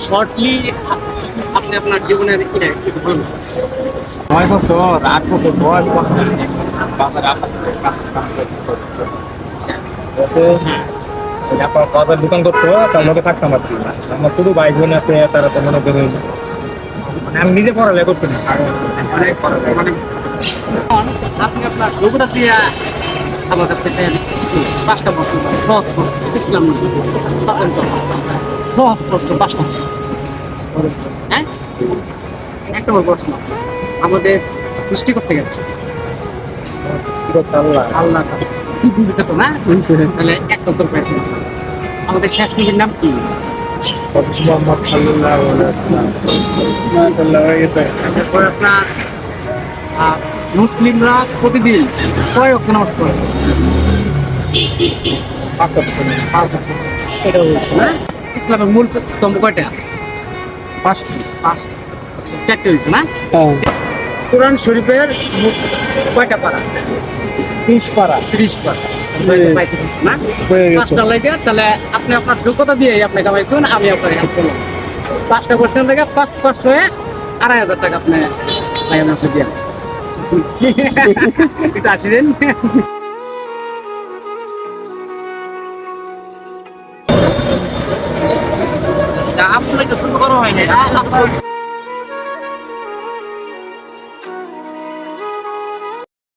Shortly আপনি আপনার জীবনের এটা একটু বলুন। 9 বছর 8 বছর বয়স বাবার বাবার দোকান করতো, তার মধ্যে থাকতাম আর কি। আমার শুধু ভাই বোন আছে, তারা তো মনে করেন মানে আমি নিজে পড়ালেখা করছি না। অনেক মানে আপনি আপনার যোগ্যতা দিয়ে আমার কাছে পেন 5টা প্রশ্ন সহজ প্রশ্ন ইসলাম অত্যন্ত সহজ প্রশ্ন 5টা। হ্যাঁ, একটা বড় প্রশ্ন, আমাদের সৃষ্টি করতে গেছে আল্লাহ কি বুঝেছে তো না? তাহলে একটা উত্তর পেয়েছেন। আমাদের শেষ নবীর নাম কি? মোহাম্মদ সাল্লাল্লাহু হয়ে গেছে। তারপর আপনার মুসলিমরা প্রতিদিন কয় ওয়াক্ত নামাজ পড়ে? 5 বছর এটা বলছে না? ইসলামের মূল স্তম্ভ কয়টা? 5টি। 4টে হয়েছে না? হ্যাঁ, কোরআন শরীফের কয়টা পারা? 30 পারা 30 পারা পাইছেন না? হয়ে গেছে। 5টা লাইটে, তাহলে আপনি আপনার যোগ্যতা দিয়ে আপনাকে পাইছেন, আমি আপনার হেল্প করলাম। 5টা কোশ্চেন থেকে 5 হয়ে 2,500 টাকা আপনি ভাই আমাকে দিয়ে এটা আসেন। আপনাকে ছোট করা হয় না,